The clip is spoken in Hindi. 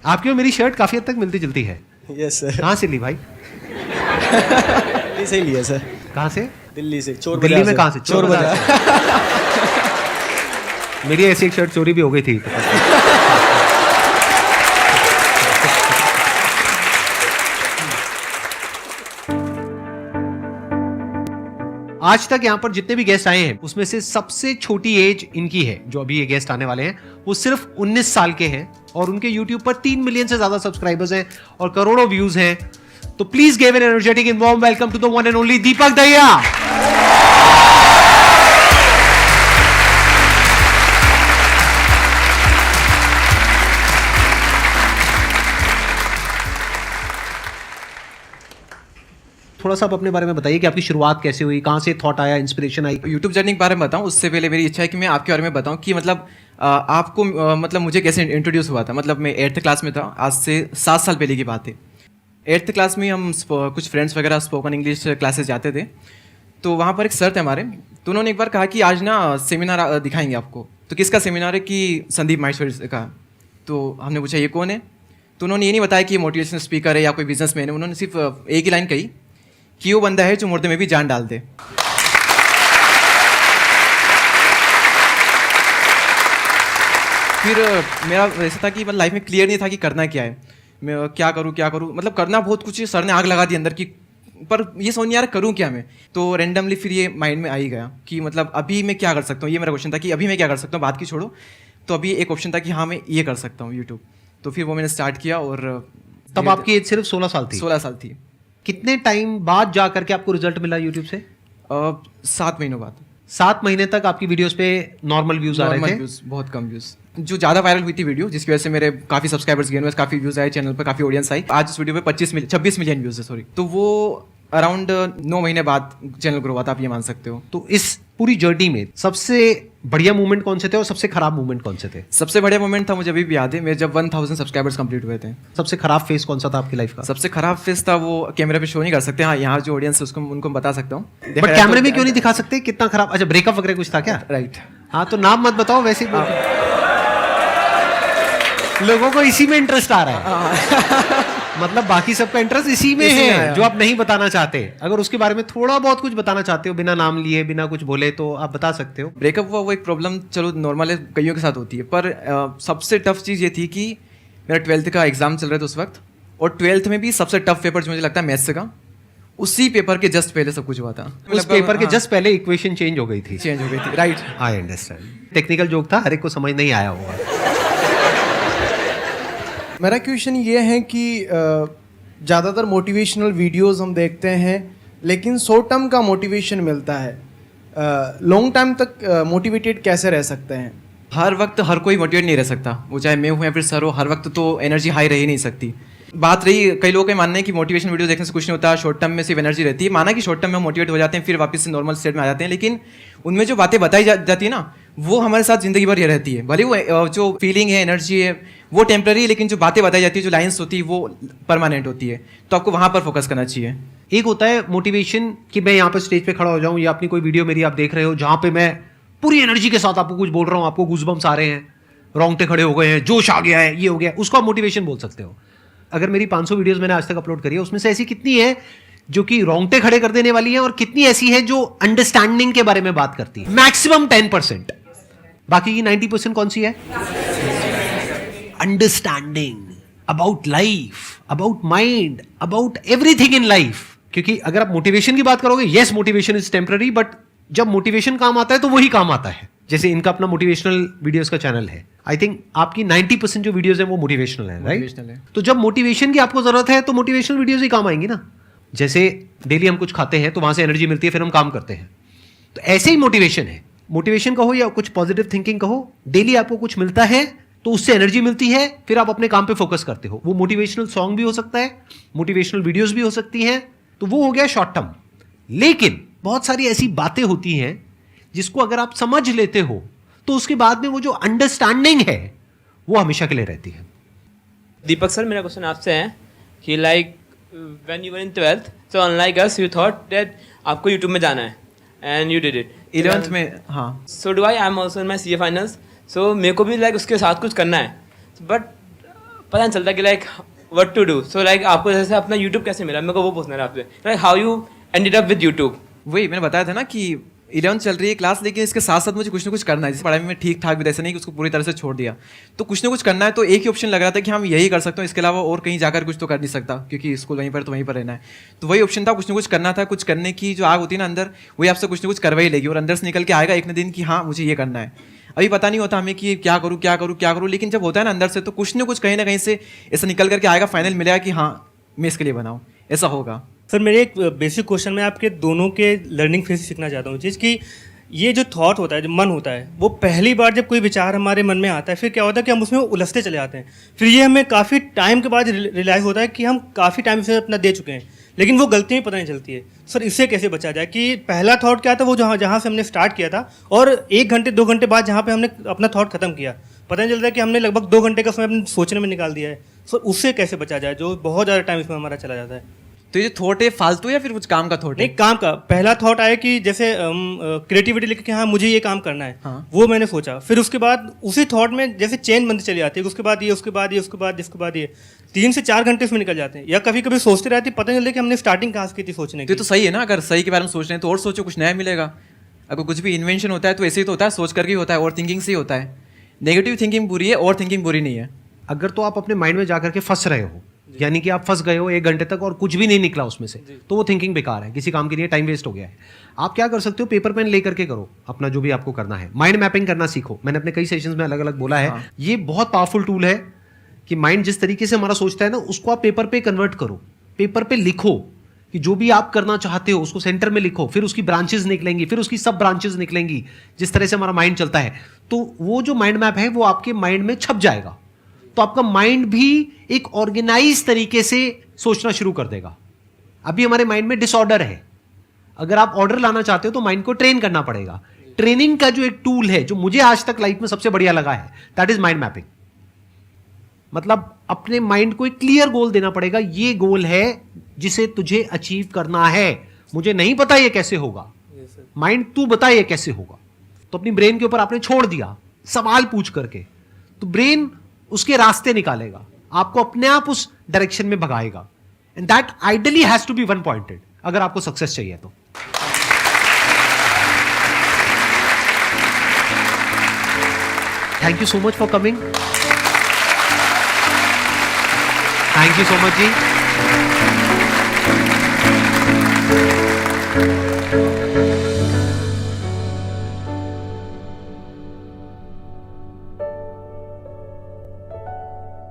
आपकी और मेरी शर्ट काफी हद तक मिलती जुलती है। Yes sir. कहाँ से ली भाई? दिल्ली से ही लिया सर। कहाँ से? दिल्ली से, चोर दिल्ली बाजार में कहाँ से? चोर बाजार। मेरी ऐसी एक शर्ट चोरी भी हो गई थी। आज तक यहाँ पर जितने भी गेस्ट आए हैं उसमें से सबसे छोटी एज इनकी है, जो अभी ये गेस्ट आने वाले हैं वो सिर्फ 19 साल के हैं और उनके YouTube पर 3 मिलियन से ज्यादा सब्सक्राइबर्स हैं और करोड़ों व्यूज हैं। तो please give an energetic and warm welcome to the one and only Deepak Dahiya. थोड़ा सा आप अपने बारे में बताइए कि आपकी शुरुआत कैसे हुई, कहाँ से थॉट आया, इंस्पिरेशन आई? यूट्यूब जर्नी के बारे में बताऊं उससे पहले मेरी इच्छा है कि मैं आपके बारे में बताऊं कि मतलब आपको मतलब मुझे कैसे इंट्रोड्यूस हुआ था। मतलब मैं 8th क्लास में था, आज से 7 साल पहले की बात है। 8th क्लास में हम कुछ फ्रेंड्स वगैरह स्पोकन इंग्लिश क्लासेस जाते थे, तो वहाँ पर एक सर थे हमारे, तो उन्होंने एक बार कहा कि आज ना सेमिनार दिखाएंगे आपको। तो किसका सेमिनार है? कि संदीप माहेश्वरी का। तो हमने पूछा ये कौन है? तो उन्होंने ये नहीं बताया कि ये मोटिवेशनल स्पीकर है या कोई बिजनेसमैन है। उन्होंने सिर्फ एक ही लाइन कही कि वो बंदा है जो मुर्दे में भी जान डाल दे। फिर मेरा ऐसा था कि मतलब लाइफ में क्लियर नहीं था कि करना क्या है, मैं क्या करूँ। मतलब करना बहुत कुछ है, सर ने आग लगा दी अंदर की, पर ये समझ नहीं आ रहा करूँ क्या मैं। तो रैंडमली फिर ये माइंड में आ ही गया कि मतलब अभी मैं क्या कर सकता हूँ। ये मेरा क्वेश्चन था कि अभी मैं क्या कर सकता हूँ, बात की छोड़ो। तो अभी एक ऑप्शन था कि हाँ मैं ये कर सकता हूँ यूट्यूब। तो फिर वो मैंने स्टार्ट किया। और तब आपकी एज सिर्फ 16 साल थी? 16 साल थी। कितने टाइम बाद जा करके आपको रिजल्ट मिला यूट्यूब से? 7 महीनों बाद। 7 महीने तक आपकी वीडियोस पे नॉर्मल व्यूज आ रहे थे? व्यूज, बहुत कम व्यूज। जो ज़्यादा वायरल हुई थी वीडियो, जिसकी वजह से मेरे काफ़ी सब्सक्राइबर्स गए, काफ़ी व्यूज आए चैनल पर, काफ़ी ऑडियंस आई। आज इस वीडियो पे 26 मिलियन व्यूज है, सॉरी। तो वो अराउंड 9 महीने बाद चैनल ग्रो हुआ था, आप ये मान सकते हो। तो इस पूरी जर्नी में सबसे बढ़िया मूवमेंट कौन से थे और सबसे खराब मूवमेंट कौन से थे? सबसे बढ़िया मोमेंट था, मुझे अभी भी याद है, मेरे जब 1000 सब्सक्राइबर्स कंप्लीट हुए थे। सबसे खराब फेस कौन सा था आपकी लाइफ का? सबसे खराब फेस था वो कैमरे पे शो नहीं कर सकते। हाँ, यहाँ जो ऑडियंस है उसको उनको बता सकता हूँ। बट कैमरे में क्यों नहीं दिखा सकते? कितना खराब? अच्छा, ब्रेकअप वगैरह कुछ था क्या? राइट। हाँ, तो नाम मत बताओ, वैसे लोगों को इसी में इंटरेस्ट आ रहा है। मतलब बाकी सबका इंटरेस्ट इसी में है जो आप नहीं बताना चाहते। अगर उसके बारे में थोड़ा बहुत कुछ बताना चाहते हो, बिना नाम लिए, बिना कुछ बोले, तो आप बता सकते हो। ब्रेकअप हुआ वो एक प्रॉब्लम, चलो नॉर्मल है, कईयों के साथ होती है। पर सबसे टफ चीज़ ये थी कि मेरा 12th का एग्जाम चल रहा था उस वक्त, और 12th में भी सबसे टफ पेपर जो मुझे लगता है मैथ्स का, उसी पेपर के जस्ट पहले सब कुछ हुआ था। उस पेपर के जस्ट पहले इक्वेशन चेंज हो गई थी। Right. I understand. Technical joke था, हर एक को समझ नहीं आया होगा। मेरा क्वेश्चन ये है कि ज़्यादातर मोटिवेशनल वीडियोस हम देखते हैं, लेकिन शॉर्ट टर्म का मोटिवेशन मिलता है। लॉन्ग टाइम तक मोटिवेटेड कैसे रह सकते हैं? हर वक्त हर कोई मोटिवेट नहीं रह सकता, वो चाहे मैं हूँ या फिर सर हो। हर वक्त तो एनर्जी हाई रह ही नहीं सकती। बात रही, कई लोगों का मानना है कि मोटिवेशन वीडियो देखने से कुछ नहीं होता, शॉर्ट टर्म में सिर्फ एनर्जी रहती है। माना कि शॉर्ट टर्म में हम मोटिवेट हो जाते हैं, फिर वापस से नॉर्मल स्टेट में आ जाते हैं, लेकिन उनमें जो बातें बताई जाती है ना, वो हमारे साथ जिंदगी भर ये रहती है। भले वो जो फीलिंग है, एनर्जी है, वो टेम्पररी है, लेकिन जो बातें बताई जाती है, जो लाइन्स होती है, वो परमानेंट होती है। तो आपको वहाँ पर फोकस करना चाहिए। एक होता है मोटिवेशन कि मैं यहाँ पर स्टेज पे खड़ा हो जाऊँ, या अपनी कोई वीडियो मेरी आप देख रहे हो जहाँ पे मैं पूरी एनर्जी के साथ आपको कुछ बोल रहा हूँ, आपको गूज़बम्स आ रहे हैं, रोंगटे खड़े हो गए हैं, जोश आ गया है, ये हो गया, उसको आप मोटिवेशन बोल सकते हो। अगर मेरी 500 वीडियोस मैंने आज तक अपलोड करी है, उसमें से ऐसी कितनी है जो कि रोंगटे खड़े कर देने वाली है, और कितनी ऐसी है जो अंडरस्टैंडिंग के बारे में बात करती है? मैक्सिमम 10%। बाकी की 90% कौन सी है? Understanding about life, about mind, about everything in life. क्योंकि अगर आप मोटिवेशन की बात करोगे, yes motivation is temporary, but जब मोटिवेशन काम आता है तो वही काम आता है। जैसे इनका अपना मोटिवेशनल वीडियोस का चैनल है, आई थिंक आपकी 90% जो वीडियोस हैं वो मोटिवेशनल है, राइट? तो जब मोटिवेशन की आपको जरूरत है तो मोटिवेशनल वीडियोस ही काम आएंगी ना। जैसे डेली हम कुछ खाते हैं तो वहां से एनर्जी मिलती है, फिर हम काम करते हैं। तो ऐसे ही मोटिवेशन है। मोटिवेशन कहो या कुछ पॉजिटिव थिंकिंग कहो, डेली आपको कुछ मिलता है तो उससे एनर्जी मिलती है, फिर आप अपने काम पे फोकस करते हो। वो मोटिवेशनल सॉन्ग भी हो सकता है, मोटिवेशनल वीडियोस भी हो सकती हैं, तो वो हो गया शॉर्ट टर्म। लेकिन बहुत सारी ऐसी बातें होती हैं जिसको अगर आप समझ लेते हो तो उसके बाद में वो जो अंडरस्टैंडिंग है वो हमेशा के लिए रहती है। दीपक सर, मेरा क्वेश्चन आपसे है कि like when you were in 12th, so unlike us you thought that आपको यूट्यूब में जाना है and you did it. 11th में, हाँ। So do I am also in my CA finals, so मेरे को भी लाइक उसके साथ कुछ करना है, बट पता नहीं चलता कि like what to do. So like आपको जैसे अपना यूट्यूब कैसे मिला, मेरे को वो पूछना है आपसे, like how you ended up with YouTube. वही मैंने बताया था ना कि 11th चल रही है क्लास, लेकिन इसके साथ साथ मुझे कुछ ना कुछ करना है. जैसे पढ़ाई में ठीक ठाक भी ऐसा नहीं कि उसको पूरी तरह से छोड़ दिया, तो कुछ ना कुछ करना है. तो एक ही ऑप्शन लग रहा था कि हम यही कर सकते हैं, इसके अलावा और कहीं जाकर कुछ तो कर नहीं सकता, क्योंकि स्कूल वहीं पर तो वहीं पर रहना है. तो वही ऑप्शन था, कुछ ना कुछ करना था. कुछ करने की जो आग होती है ना अंदर, वही आपसे कुछ ना कुछ करवा ही लेगी और अंदर से निकल के आएगा एक न दिन कि हाँ मुझे ये करना है. अभी पता नहीं होता हमें कि क्या करूँ क्या करूँ क्या करूँ, लेकिन जब होता है ना अंदर से, तो कुछ ना कुछ कहीं ना कहीं से ऐसा निकल करके आएगा, फाइनल मिलेगा कि हाँ मैं इसके लिए बनाऊँ, ऐसा होगा. सर मेरे एक बेसिक क्वेश्चन में आपके दोनों के लर्निंग फेज सीखना चाहता हूँ, चीज़ कि ये जो थॉट होता है, जो मन होता है, वो पहली बार जब कोई विचार हमारे मन में आता है, फिर क्या होता है कि हम उसमें उलझते चले जाते हैं. फिर ये हमें काफ़ी टाइम के बाद रियलाइज़ होता है कि हम काफ़ी टाइम से अपना दे चुके हैं, लेकिन वो गलती में पता नहीं चलती है. सर इससे कैसे बचा जाए कि पहला थॉट क्या था, वो जहाँ से हमने स्टार्ट किया था, और 1 घंटे 2 घंटे बाद जहाँ पे हमने अपना थॉट खत्म किया, पता नहीं चलता है कि हमने लगभग 2 घंटे का समय अपने सोचने में निकाल दिया है. सर उससे कैसे बचा जाए, जो बहुत ज़्यादा टाइम इसमें हमारा चला जाता है. तो ये जो थॉट है फालतू या फिर कुछ काम का थॉट है? नहीं, काम का. पहला थॉट आया कि जैसे क्रिएटिविटी लेके कि हाँ मुझे ये काम करना है, हाँ. वो मैंने सोचा. फिर उसके बाद उसी थॉट में जैसे चेन बनती चली जाती है, उसके बाद ये, उसके बाद ये, उसके बाद इसके बाद ये, 3 से 4 घंटे इसमें निकल जाते हैं. या कभी कभी सोचते रहते, पता नहीं चलता कि हमने स्टार्टिंग कहाँ से की थी सोचने तो की. ये तो सही है ना, अगर सही के बारे में सोच रहे हैं तो और सोचो, कुछ नया मिलेगा. अगर कुछ भी इन्वेंशन होता है तो ऐसे ही तो होता है, सोच करके ही होता है, और थिंकिंग से ही होता है. नेगेटिव थिंकिंग बुरी है और थिंकिंग बुरी नहीं है. अगर तो आप अपने माइंड में जाकर के फंस रहे हो, यानी कि आप फंस गए हो 1 घंटे तक और कुछ भी नहीं निकला उसमें से, तो वो थिंकिंग बेकार है, किसी काम के लिए टाइम वेस्ट हो गया है. आप क्या कर सकते हो, पेपर पेन लेकर के करो अपना जो भी आपको करना है. माइंड मैपिंग करना सीखो. मैंने अपने कई सेशंस में अलग अलग बोला है, ये बहुत पावरफुल टूल है कि माइंड जिस तरीके से हमारा सोचता है ना, उसको आप पेपर पे कन्वर्ट करो. पेपर पे लिखो कि जो भी आप करना चाहते हो उसको सेंटर में लिखो, फिर उसकी ब्रांचेस निकलेंगी, फिर उसकी सब ब्रांचेस निकलेंगी. जिस तरह से हमारा माइंड चलता है, तो वो जो माइंड मैप है वो आपके माइंड में छप जाएगा. तो आपका माइंड भी एक ऑर्गेनाइज तरीके से सोचना शुरू कर देगा. अभी हमारे माइंड में डिसऑर्डर है. अगर आप ऑर्डर लाना चाहते हो तो माइंड को ट्रेन करना पड़ेगा. ट्रेनिंग का जो एक टूल है जो मुझे आज तक लाइफ में सबसे बढ़िया लगा है, दैट इज माइंड मैपिंग. मतलब अपने माइंड को एक क्लियर गोल देना पड़ेगा. ये गोल है जिसे तुझे अचीव करना है. मुझे नहीं पता ये कैसे होगा, माइंड तू बता ये कैसे होगा. तो अपनी ब्रेन के ऊपर आपने छोड़ दिया सवाल पूछ करके, तो ब्रेन उसके रास्ते निकालेगा, आपको अपने आप उस डायरेक्शन में भगाएगा. And that ideally has to be one pointed अगर आपको सक्सेस चाहिए तो. Thank you so much for coming. Thank you so much ji.